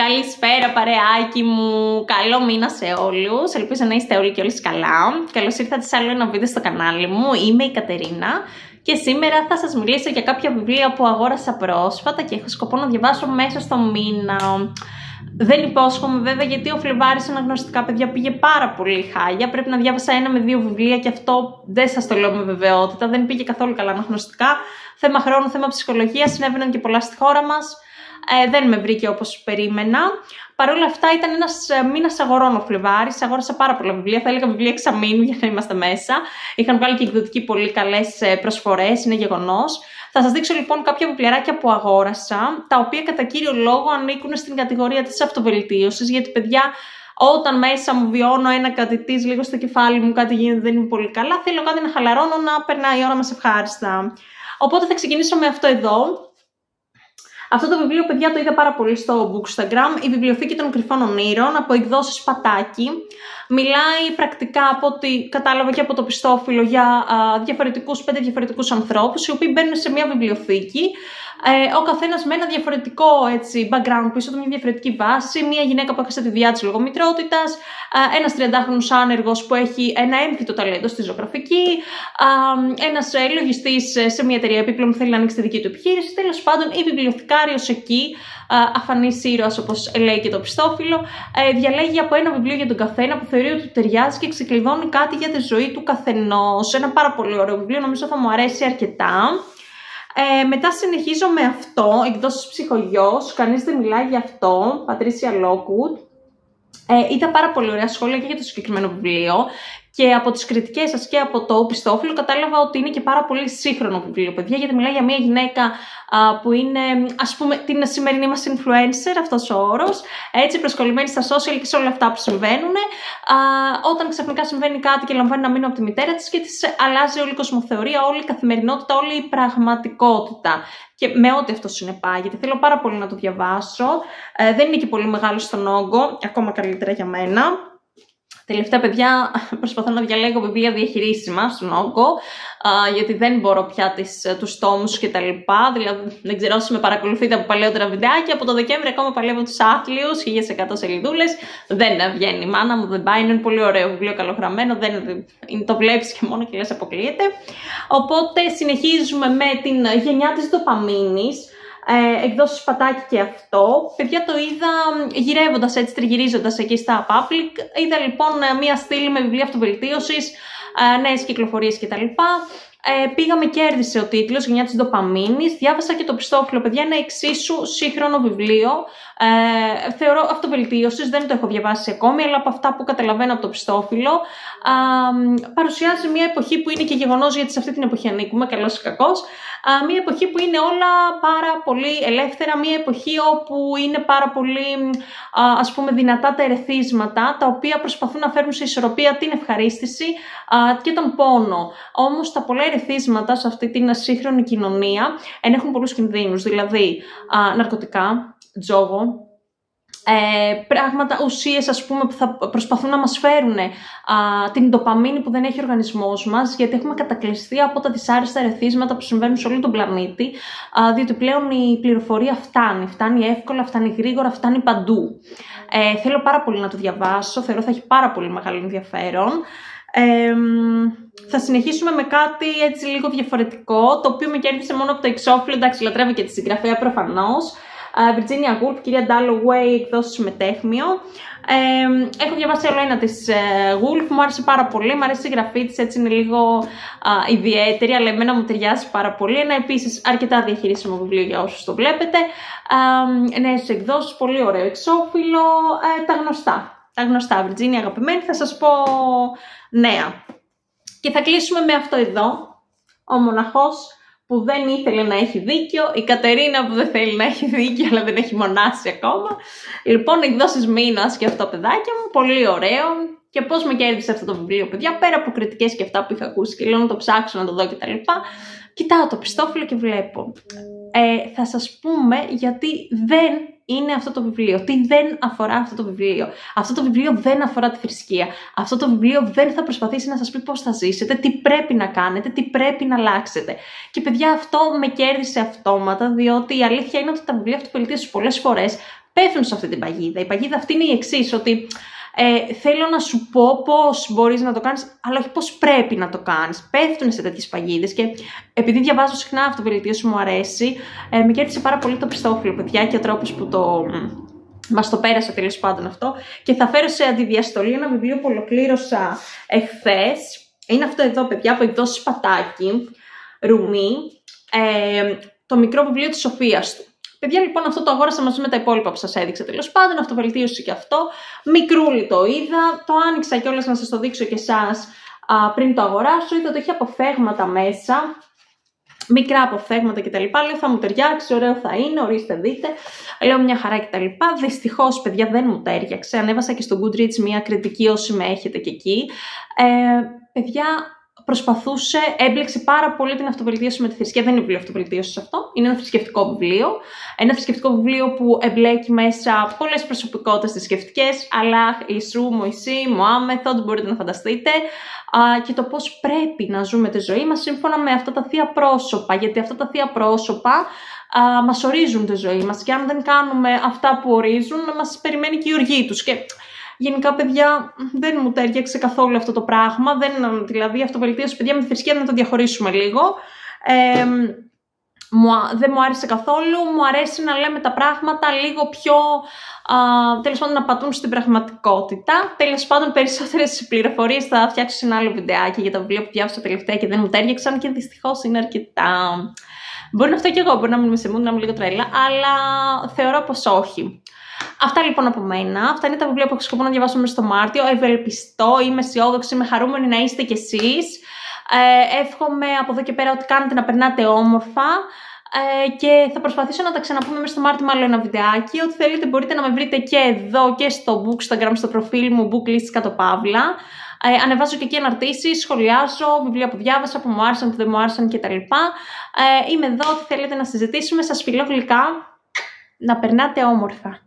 Καλησπέρα παρεάκι μου, καλό μήνα σε όλους, ελπίζω να είστε όλοι και όλες καλά. Καλώς ήρθατε σε άλλο ένα βίντεο στο κανάλι μου, είμαι η Κατερίνα και σήμερα θα σας μιλήσω για κάποια βιβλία που αγόρασα πρόσφατα και έχω σκοπό να διαβάσω μέσα στο μήνα. Δεν υπόσχομαι βέβαια, γιατί ο Φλεβάρης αναγνωστικά, παιδιά, πήγε πάρα πολύ χάλια. Πρέπει να διάβασα 1 με 2 βιβλία και αυτό δεν σας το λέω με βεβαιότητα. Δεν πήγε καθόλου καλά αναγνωστικά. Θέμα χρόνου, θέμα ψυχολογία, συνέβαιναν και πολλά στη χώρα μας. Δεν με βρήκε όπως περίμενα. Παρ' όλα αυτά, ήταν ένας μήνας αγορών ο Φλεβάρης. Αγόρασα πάρα πολλά βιβλία. Θα έλεγα βιβλία εξαμήνου για να είμαστε μέσα. Είχαν βγάλει και εκδοτικοί πολύ καλές προσφορές, είναι γεγονός. Θα σας δείξω λοιπόν κάποια βιβλιαράκια που αγόρασα, τα οποία κατά κύριο λόγο ανήκουν στην κατηγορία της αυτοβελτίωσης. Γιατί, παιδιά, όταν μέσα μου βιώνω ένα κάτι της, λίγο στο κεφάλι μου κάτι γίνεται, δεν είμαι πολύ καλά. Θέλω κάτι να χαλαρώνω, να περνάει η ώρα μας ευχάριστα. Οπότε θα ξεκινήσω με αυτό εδώ. Αυτό το βιβλίο, παιδιά, το είδα πάρα πολύ στο Bookstagram, η Βιβλιοθήκη των Κρυφών Ονείρων, από εκδόσεις Πατάκη. Μιλάει πρακτικά, από ό,τι κατάλαβα και από το πιστόφυλλο, για 5 διαφορετικούς ανθρώπους, οι οποίοι μπαίνουν σε μια βιβλιοθήκη, ο καθένας με ένα διαφορετικό background πίσω του, μια διαφορετική βάση. Μια γυναίκα που έχασε τη δουλειά της λόγω μητρότητας, ένας 30χρονος άνεργος που έχει ένα έμφυτο ταλέντο στη ζωγραφική, ένας λογιστής σε μια εταιρεία επίπλων που θέλει να ανοίξει τη δική του επιχείρηση. Τέλος πάντων, η βιβλιοθηκάριος εκεί, αφανής ήρωας όπως λέει και το πιστόφυλλο, διαλέγει από ένα βιβλίο για τον καθένα που θεωρεί ότι του ταιριάζει και ξεκλειδώνει κάτι για τη ζωή του καθενός. Ένα πάρα πολύ ωραίο βιβλίο, νομίζω θα μου αρέσει αρκετά. Μετά συνεχίζω με αυτό, εκδόσεις Ψυχογιός, κανείς δεν μιλάει γι' αυτό, Πατρίσια Λόκουτ. Είδα πάρα πολύ ωραία σχόλια και για το συγκεκριμένο βιβλίο και από τις κριτικές σας και από το πιστόφυλλο κατάλαβα ότι είναι και πάρα πολύ σύγχρονο βιβλίο, παιδιά, γιατί μιλάει για μια γυναίκα που είναι, ας πούμε, την σημερινή μας influencer, αυτός ο όρος, έτσι προσκολλημένη στα social και σε όλα αυτά που συμβαίνουν, όταν ξαφνικά συμβαίνει κάτι και λαμβάνει ένα μήνυμα από τη μητέρα της και της αλλάζει όλη η κοσμοθεωρία, όλη η καθημερινότητα, όλη η πραγματικότητα. Και με ό,τι αυτό συνεπάγεται. Θέλω πάρα πολύ να το διαβάσω. Δεν είναι και πολύ μεγάλο στον όγκο, ακόμα καλύτερα για μένα. Τελευταία, παιδιά, προσπαθώ να διαλέγω βιβλία διαχειρίσιμα στον όγκο, γιατί δεν μπορώ πια τους τόμους και τα λοιπά. Δηλαδή, δεν ξέρω όσοι με παρακολουθείτε από παλαιότερα βιντεάκια, από το Δεκέμβρη ακόμα παλεύω τους άθλιους, 1100 σελιδούλες. Δεν βγαίνει, η μάνα μου δεν πάει, είναι πολύ ωραίο βιβλίο, καλογραμμένο, το βλέπεις και μόνο και λες αποκλείεται. Οπότε συνεχίζουμε με την γενιά της ντοπαμίνης. Εκδόσεις Πατάκη και αυτό. Παιδιά, το είδα γυρεύοντας έτσι, τριγυρίζοντας εκεί στα public. Είδα λοιπόν μία στήλη με βιβλία αυτοβελτίωσης, νέες κυκλοφορίες κτλ. Πήγα, με κέρδισε ο τίτλος, Γενιά της ντοπαμίνης. Διάβασα και το πιστόφυλλο, παιδιά, είναι εξίσου σύγχρονο βιβλίο. Θεωρώ αυτοβελτίωσης, δεν το έχω διαβάσει ακόμη, αλλά από αυτά που καταλαβαίνω από το πιστόφυλλο, παρουσιάζει μια εποχή που είναι και γεγονός, γιατί σε αυτή την εποχή ανήκουμε, καλός ή κακός. Μια εποχή που είναι όλα πάρα πολύ ελεύθερα, μια εποχή όπου είναι πάρα πολύ, ας πούμε, δυνατά τα ερεθίσματα, τα οποία προσπαθούν να φέρουν σε ισορροπία την ευχαρίστηση και τον πόνο. Όμως τα πολλά ερεθίσματα σε αυτή την σύγχρονη κοινωνία ενέχουν πολλούς κινδύνους, δηλαδή ναρκωτικά, τζόγο, πράγματα, ουσίες, ας πούμε, που θα προσπαθούν να μας φέρουν την ντοπαμίνη που δεν έχει ο οργανισμός μας, γιατί έχουμε κατακλειστεί από τα δυσάρεστα ερεθίσματα που συμβαίνουν σε όλο τον πλανήτη, διότι πλέον η πληροφορία φτάνει εύκολα, φτάνει γρήγορα, φτάνει παντού. Θέλω πάρα πολύ να το διαβάσω, θεωρώ θα έχει πάρα πολύ μεγάλο ενδιαφέρον. Θα συνεχίσουμε με κάτι έτσι λίγο διαφορετικό, το οποίο με κέρδισε μόνο από το εξώφυλλο. Εντάξει, λατρεύω και τη συγγραφέα προφανώς. Virginia Woolf, κυρία Dalloway, εκδόσεις Μετέχμιο. Έχω διαβάσει άλλο ένα της Woolf, μου άρεσε πάρα πολύ, μου αρέσει η γραφή της, έτσι είναι λίγο ιδιαίτερη, αλλά εμένα μου ταιριάζει πάρα πολύ. Ένα επίσης αρκετά διαχειρίσιμο βιβλίο για όσους το βλέπετε. Νέες εκδόσεις, πολύ ωραίο εξώφυλλο, τα γνωστά, Virginia αγαπημένη, θα σας πω νέα. Και θα κλείσουμε με αυτό εδώ, ο μοναχός που δεν ήθελε να έχει δίκιο, η Κατερίνα που δεν θέλει να έχει δίκιο αλλά δεν έχει μονάσει ακόμα. Λοιπόν, εκδόσεις Μήνας και αυτό, παιδάκια μου, πολύ ωραίο. Και πώς με κέρδισε αυτό το βιβλίο, παιδιά, πέρα από κριτικές και αυτά που είχα ακούσει και λέω να το ψάξω, να το δω κτλ. Κοιτάω το πιστόφυλλο και βλέπω. Θα σας πούμε γιατί δεν είναι αυτό το βιβλίο, τι δεν αφορά αυτό το βιβλίο. Αυτό το βιβλίο δεν αφορά τη θρησκεία. Αυτό το βιβλίο δεν θα προσπαθήσει να σας πει πώς θα ζήσετε, τι πρέπει να κάνετε, τι πρέπει να αλλάξετε. Και παιδιά, αυτό με κέρδισε αυτόματα, διότι η αλήθεια είναι ότι τα βιβλία αυτοβελτίωσης πολλές φορές πέφτουν σε αυτή την παγίδα. Η παγίδα αυτή είναι η εξής, ότι θέλω να σου πω πώς μπορείς να το κάνεις, αλλά όχι πώς πρέπει να το κάνεις. Πέφτουν σε τέτοιες παγίδες και επειδή διαβάζω συχνά αυτοβελτίωση, μου αρέσει, με κέρδισε πάρα πολύ το Πιστόφυλλο, παιδιά, και ο τρόπος που μας το πέρασε τέλος πάντων αυτό. Και θα φέρω σε αντιδιαστολή ένα βιβλίο που ολοκλήρωσα εχθές. Είναι αυτό εδώ, παιδιά, από εκδόσεις Σπατάκι, Ρουμί, το μικρό βιβλίο της Σοφίας του. Παιδιά, λοιπόν, αυτό το αγόρασα μαζί με τα υπόλοιπα που σας έδειξα τέλος πάντων, αυτοβελτίωση και αυτό. Μικρούλι το είδα, το άνοιξα κιόλας να σας το δείξω και εσάς πριν το αγοράσω. Είδα ότι έχει αποφθέγματα μέσα, μικρά αποφθέγματα κτλ. Λέω θα μου ταιριάξει, ωραίο θα είναι, ορίστε δείτε. Λέω μια χαρά κτλ. Δυστυχώς, παιδιά, δεν μου τέριαξε. Ανέβασα και στο Goodreads μια κριτική όσοι με έχετε και εκεί. Παιδιά, προσπαθούσε, έμπλεξε πάρα πολύ την αυτοβελτίωση με τη θρησκεία. Δεν είναι βιβλίο αυτοβελτίωση αυτό. Είναι ένα θρησκευτικό βιβλίο. Ένα θρησκευτικό βιβλίο που εμπλέκει μέσα πολλές προσωπικότητες θρησκευτικές. Αλλάχ, Ιησού, Μωυσή, Μωάμεθοντ, μπορείτε να φανταστείτε. Και το πώς πρέπει να ζούμε τη ζωή μας σύμφωνα με αυτά τα θεία πρόσωπα. Γιατί αυτά τα θεία πρόσωπα μας ορίζουν τη ζωή μας. Και αν δεν κάνουμε αυτά που ορίζουν, μας περιμένει και η οργή τους. Και γενικά, παιδιά, δεν μου τέριαξε καθόλου αυτό το πράγμα. Δηλαδή, η αυτοβελτίωση, παιδιά, με τη θρησκεία να το διαχωρίσουμε λίγο. Δεν μου άρεσε καθόλου. Μου αρέσει να λέμε τα πράγματα λίγο πιο, τέλος πάντων, να πατούν στην πραγματικότητα. Τέλος πάντων, περισσότερες πληροφορίες θα φτιάξω σε ένα άλλο βιντεάκι για τα βιβλία που διάβασα τελευταία και δεν μου τέριαξαν και δυστυχώς είναι αρκετά. Μπορεί να αυτό και εγώ, μπορεί να μην σε μου, να είμαι λίγο τρέλα, αλλά θεωρώ πως όχι. Αυτά λοιπόν από μένα. Αυτά είναι τα βιβλία που έχω σκοπό να διαβάσω μέσα στο Μάρτιο. Ευελπιστώ, είμαι αισιόδοξη, είμαι χαρούμενη να είστε κι εσείς. Εύχομαι από εδώ και πέρα ότι κάνετε να περνάτε όμορφα. Και θα προσπαθήσω να τα ξαναπούμε μέσα στο Μάρτιο με άλλο ένα βιντεάκι. Ό,τι θέλετε μπορείτε να με βρείτε και εδώ και στο Bookstagram, στο προφίλ μου Booklist_Pavla. Ανεβάζω και εκεί αναρτήσεις, σχολιάζω βιβλία που διάβασα, που μου άρεσαν, που δεν μου άρεσαν κτλ. Είμαι εδώ, ό,τι θέλετε να συζητήσουμε. Σας φιλώ γλυκά. Να περνάτε όμορφα.